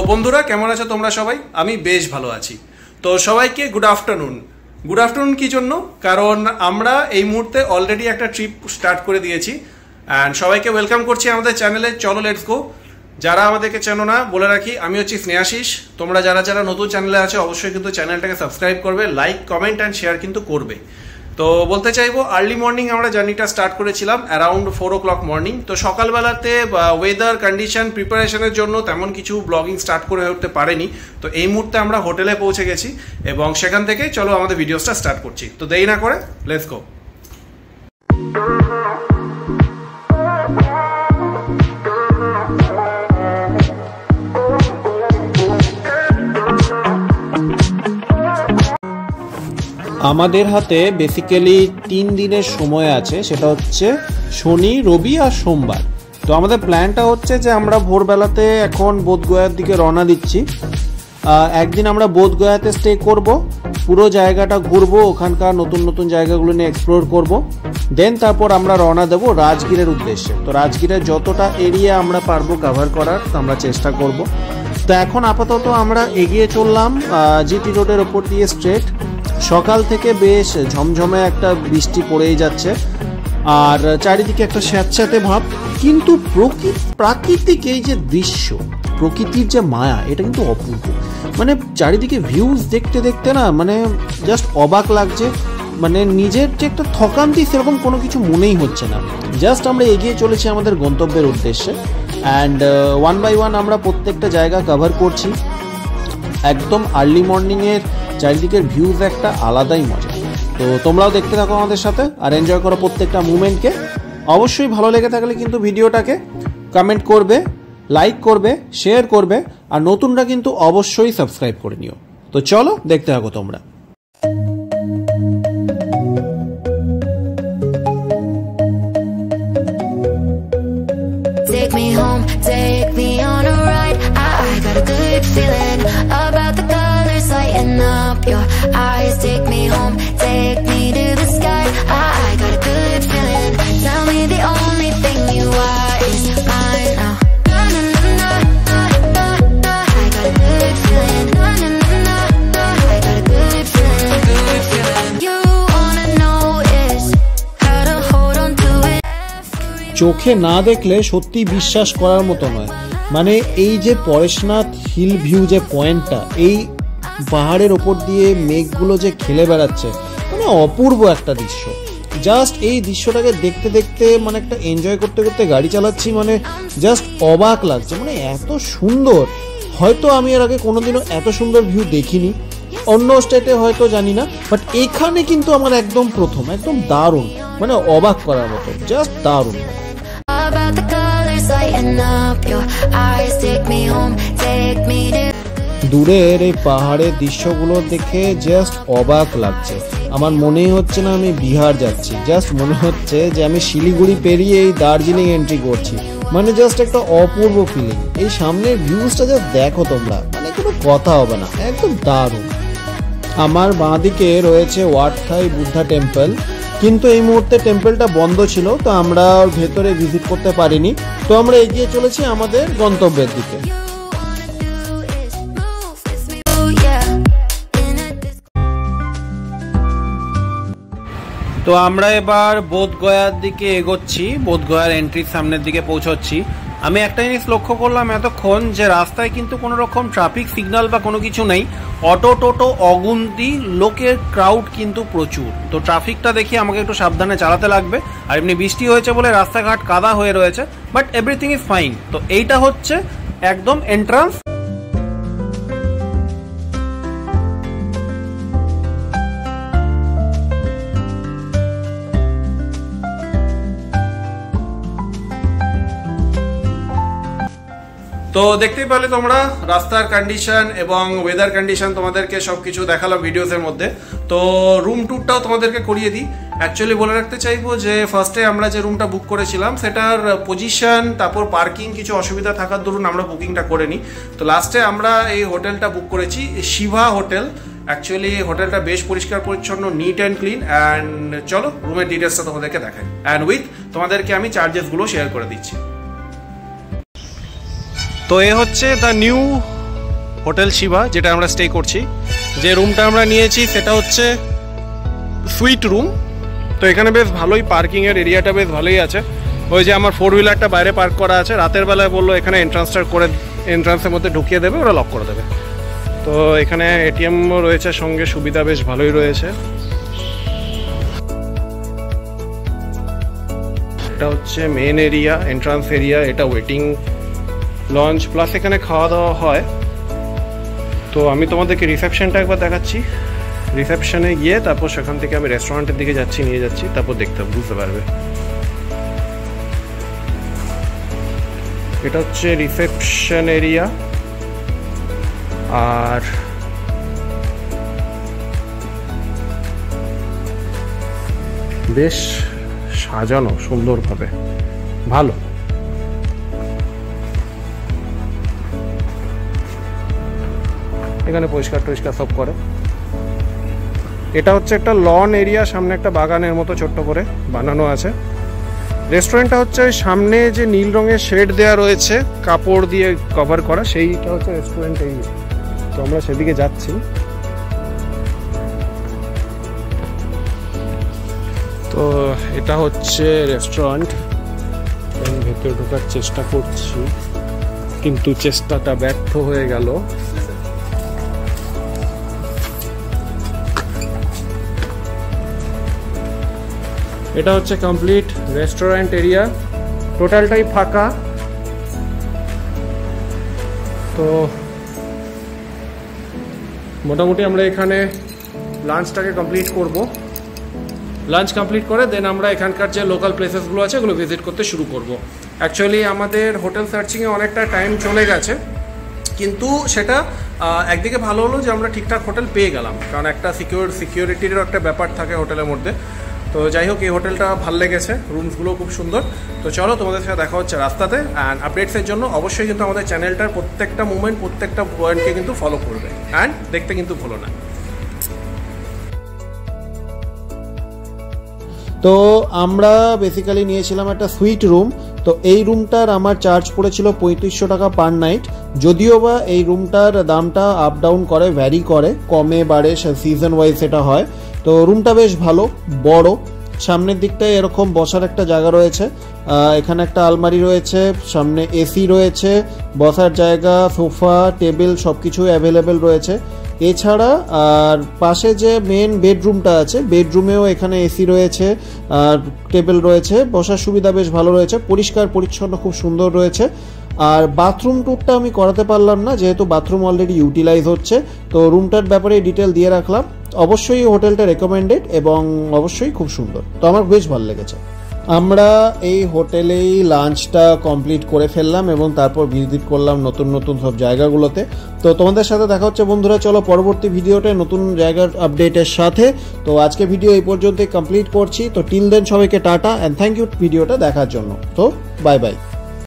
বন্ধুরা কেমন আছো তোমরা সবাই? আমি বেশ ভালো আছি। তো সবাইকে গুড আফটারনুন। গুড আফটারনুন কি জন্য? কারণ আমরা এই মুহূর্তে অলরেডি একটা ট্রিপ স্টার্ট করে দিয়েছি অ্যান্ড সবাইকে ওয়েলকাম করছি আমাদের চ্যানেলে। চলো লেটস গো। যারা আমাদেরকে চেনো না বলে রাখি, আমি হচ্ছি স্নেহাশিস। তোমরা যারা যারা নতুন চ্যানেলে আছো অবশ্যই কিন্তু চ্যানেলটাকে সাবস্ক্রাইব করবে, লাইক কমেন্ট অ্যান্ড শেয়ার কিন্তু করবে। তো বলতে চাইবো আর্লি মর্নিং আমরা জার্নিটা স্টার্ট করেছিলাম অ্যারাউন্ড 4 o'clock মর্নিং। তো সকালবেলাতে ওয়েদার কন্ডিশন প্রিপারেশনের জন্য তেমন কিছু ব্লগিং স্টার্ট করে উঠতে পারেনি। তো এই মুহূর্তে আমরা হোটেলে পৌঁছে গেছি এবং সেখান থেকে চলো আমাদের ভিডিওসটা স্টার্ট করছি। তো দেরি না করে লেটস গো। আমাদের হাতে বেসিক্যালি 3 দিনের সময় আছে, সেটা হচ্ছে শনি, রবি আর সোমবার। তো আমাদের প্ল্যানটা হচ্ছে যে আমরা ভোরবেলাতে এখন বোধগয়ার দিকে রওনা দিচ্ছি। একদিন আমরা বোধগয়াতে স্টে করব, পুরো জায়গাটা ঘুরবো, ওখানকার নতুন নতুন জায়গাগুলো নিয়ে এক্সপ্লোর করব। দেন তারপর আমরা রওনা দেবো রাজগিরের উদ্দেশ্যে। তো রাজগিরের যতটা এরিয়া আমরা পারবো কভার করার আমরা চেষ্টা করব। তো এখন আপাতত আমরা এগিয়ে চললাম জিটি রোডের ওপর দিয়ে স্ট্রেট। সকাল থেকে বেশ ঝমঝমে একটা বৃষ্টি পড়েই যাচ্ছে আর চারিদিকে একটা স্যাঁতস্যাঁতে ভাব, কিন্তু প্রাকৃতিক এই যে দৃশ্য, প্রকৃতির যে মায়া, এটা কিন্তু অপূর্ব। মানে চারিদিকে ভিউজ দেখতে দেখতে না মানে জাস্ট অবাক লাগছে। মানে নিজের যে একটা থকান্তি সেরকম কোনো কিছু মনেই হচ্ছে না। জাস্ট আমরা এগিয়ে চলেছি আমাদের গন্তব্যের উদ্দেশ্যে অ্যান্ড ওয়ান বাই ওয়ান আমরা প্রত্যেকটা জায়গা কভার করছি। একদম আর্লি মর্নিংয়ের চারিদিকের ভিউজ একটা আলাদাই মজা। তো তোমরাও দেখতে থাকো আমাদের সাথে আর এনজয় করো প্রত্যেকটা মুভমেন্টকে। অবশ্যই ভালো লেগে থাকলে কিন্তু ভিডিওটাকে কমেন্ট করবে, লাইক করবে, শেয়ার করবে আর নতুনরা কিন্তু অবশ্যই সাবস্ক্রাইব করে নিও। তো চলো দেখতে থাকো তোমরা। Take me home, take me on a ride. I got a good feeling about the colors lighting up your eyes. Take me home, take me to the sky. I got a good feeling. Tell me the only thing you are is mine now. Na na na na na na. I got a good feeling. Na na na na na. I got a good feeling. Good feeling. You wanna know is how to hold on to it. চোখে না দেখলে সত্যি বিশ্বাস করার মতো নয়। মানে এই যে পরেশনাথ হিল ভিউ যে পয়েন্টটা, এই পাহাড়ের ওপর দিয়ে মেঘগুলো যে খেলে বেড়াচ্ছে, মানে অপূর্ব একটা দৃশ্য। জাস্ট এই দৃশ্যটাকে দেখতে দেখতে মানে একটা এনজয় করতে করতে গাড়ি চালাচ্ছি, মানে জাস্ট অবাক লাগছে। মানে এত সুন্দর, হয়তো আমি এর আগে কোনোদিনও এত সুন্দর ভিউ দেখিনি। অন্য স্টেটে হয়তো জানি না, বাট এখানে কিন্তু আমার একদম প্রথম। একদম দারুণ, মানে অবাক করার মতো, জাস্ট দারুণ। দূরের এই পাহাড়ের দৃশ্যগুলো দেখে জাস্ট অবাক লাগছে। আমার মনেই হচ্ছে না আমি বিহার যাচ্ছি, জাস্ট মনে হচ্ছে যে আমি শিলিগুড়ি পেরিয়ে এই দার্জিলিং এন্ট্রি করছি। মানে জাস্ট একটা অপূর্ব ফিলিং। এই সামনের ভিউজটা জাস্ট দেখো তোমরা, মানে কোনো কথা হবে না, একদম দারুণ। আমার বাঁদিকে রয়েছে ওয়াটথাই বুদ্ধা টেম্পল, কিন্তু এই মুহূর্তে টেম্পলটা বন্ধ ছিল, তো আমরা ভেতরে ভিজিট করতে পারিনি। তো আমরা এগিয়ে চলেছি আমাদের গন্তব্যের দিকে। তো আমরা এবার বোধগয়ার দিকে এগোচ্ছি, বোধগয়ার এন্ট্রির সামনের দিকে পৌঁছচ্ছি। আমি একটা জিনিস লক্ষ্য করলাম এতক্ষণ, যে রাস্তায় কিন্তু কোনো রকম ট্রাফিক সিগন্যাল বা কোনো কিছু নেই। অটো টোটো অগুন্তি, লোকের ক্রাউড কিন্তু প্রচুর। তো ট্রাফিকটা দেখি আমাকে একটু সাবধানে চালাতে লাগবে। আর এমনি বৃষ্টি হয়েছে বলে রাস্তাঘাট কাদা হয়ে রয়েছে, বাট এভরিথিং ইজ ফাইন। তো এইটা হচ্ছে একদম এন্ট্রান্স। তো দেখতেই পারলে তোমরা রাস্তার কন্ডিশন এবং ওয়েদার কন্ডিশন, তোমাদেরকে সবকিছু দেখালাম ভিডিওসের মধ্যে। তো রুম ট্যুরটাও তোমাদেরকে করিয়ে দিই। অ্যাকচুয়ালি বলে রাখতে চাইবো যে ফার্স্টে আমরা যে রুমটা বুক করেছিলাম সেটার পজিশন, তারপর পার্কিং কিছু অসুবিধা থাকার দরুন আমরা বুকিংটা করে নিই। তো লাস্টে আমরা এই হোটেলটা বুক করেছি, শিভা হোটেল। অ্যাকচুয়ালি হোটেলটা বেশ পরিষ্কার পরিচ্ছন্ন, নিট অ্যান্ড ক্লিন। অ্যান্ড চলো রুমের ডিটেলসটা তোমাদেরকে দেখাই, অ্যান্ড উইথ তোমাদেরকে আমি চার্জেসগুলো শেয়ার করে দিচ্ছি। তো এ হচ্ছে দ্য নিউ হোটেল শিবা, যেটা আমরা স্টে করছি। যে রুমটা আমরা নিয়েছি সেটা হচ্ছে সুইট রুম। তো এখানে বেশ ভালোই পার্কিংয়ের এরিয়াটা বেশ ভালোই আছে। ওই যে আমার 4 হুইলারটা বাইরে পার্ক করা আছে, রাতের বেলায় বললো এখানে এন্ট্রান্সের মধ্যে ঢুকিয়ে দেবে, ওরা লক করে দেবে। তো এখানে এটিএমও রয়েছে সঙ্গে, সুবিধা বেশ ভালোই রয়েছে। এটা হচ্ছে মেন এরিয়া, এন্ট্রান্স এরিয়া। এটা ওয়েটিং লঞ্চ প্লাস এখানে খাওয়া দাওয়া হয়। তো আমি তোমাদেরকে রিসেপশনটা একবার দেখাচ্ছি। রিসেপশনে গিয়ে তারপর সেখান থেকে আমি রেস্টুরেন্টের দিকে নিয়ে যাচ্ছি, তারপর বুঝতে পারবে। এটা হচ্ছে রিসেপশন এরিয়া। আর বেশ সাজানো সুন্দরভাবে, ভালো। এখানে পরিষ্কার সব করে। এটা হচ্ছে একটা লন এরিয়া, সামনে একটা বাগানের মতো ছোট্ট করে বানানো আছে। রেস্টুরেন্টটা হচ্ছে সামনে যে নীল রঙের শেড দেওয়া রয়েছে কাপড় দিয়ে কভার করা, সেইটা হচ্ছে রেস্টুরেন্ট এরিয়া। তো আমরা সেদিকে যাচ্ছি। তো এটা হচ্ছে রেস্টুরেন্ট। আমি ভেতরে ঢোকার চেষ্টা করছি, কিন্তু চেষ্টাটা ব্যর্থ হয়ে গেল। এটা হচ্ছে কমপ্লিট রেস্টুরেন্ট এরিয়া, টোটালটাই ফাঁকা। তো মোটামুটি আমরা এখানে লাঞ্চটাকে কমপ্লিট করব। লাঞ্চ কমপ্লিট করে দেন আমরা এখানকার যে লোকাল প্লেসেসগুলো আছে ওগুলো ভিজিট করতে শুরু করব। অ্যাকচুয়ালি আমাদের হোটেল সার্চিংয়ে অনেকটা টাইম চলে গেছে, কিন্তু সেটা একদিকে ভালো হলো যে আমরা ঠিকঠাক হোটেল পেয়ে গেলাম, কারণ একটা সিকিউরিটিরও একটা ব্যাপার থাকে হোটেলের মধ্যে। তো যাই হোক, এই হোটেলটা ভালো লেগেছে, রুমসগুলো খুব সুন্দর। তো চলো, তোমাদের সাথে দেখা হচ্ছে রাস্তাতে। অ্যান্ড আপডেটসের জন্য অবশ্যই কিন্তু আমাদের চ্যানেলটার প্রত্যেকটা মুভমেন্ট, প্রত্যেকটা পয়েন্টকে কিন্তু ফলো করবে অ্যান্ড দেখতে কিন্তু ভুলো না। তো আমরা বেসিক্যালি নিয়েছিলাম একটা সুইট রুম। তো এই রুমটার আমার চার্জ পড়েছিল 3500 টাকা পার নাইট। যদিও বা এই রুমটার দামটা আপ ডাউন করে, ভ্যারি করে, কমে বাড়ে, সিজন ওয়াইজ সেটা হয়। তো রুমটা বেশ ভালো, বড়। সামনের দিকটায় এরকম বসার একটা জায়গা রয়েছে, এখানে একটা আলমারি রয়েছে, সামনে এসি রয়েছে, বসার জায়গা, সোফা, টেবিল সব কিছু অ্যাভেলেবেল রয়েছে। এছাড়া আর পাশে যে মেন বেডরুমটা আছে, বেডরুমেও এখানে এসি রয়েছে, আর টেবিল রয়েছে, বসার সুবিধা বেশ ভালো রয়েছে, পরিষ্কার পরিচ্ছন্ন, খুব সুন্দর রয়েছে। আর বাথরুম ট্যুরটা আমি করাতে পারলাম না, যেহেতু বাথরুম অলরেডি ইউটিলাইজ হচ্ছে। তো রুমটার ব্যাপারে ডিটেল দিয়ে রাখলাম। অবশ্যই হোটেলটা রেকমেন্ডেড এবং অবশ্যই খুব সুন্দর। তো আমার বেশ ভালো লেগেছে। আমরা এই হোটেলেই লাঞ্চটা কমপ্লিট করে ফেললাম এবং তারপর ভিজিট করলাম নতুন নতুন সব জায়গাগুলোতে। তো তোমাদের সাথে দেখা হচ্ছে বন্ধুরা, চলো পরবর্তী ভিডিওতে নতুন জায়গার আপডেটের সাথে। তো আজকে ভিডিও এই পর্যন্তই কমপ্লিট করছি। তো টিল দেন সবাইকে টাটা অ্যান্ড থ্যাংক ইউ ভিডিওটা দেখার জন্য। তো বাই বাই।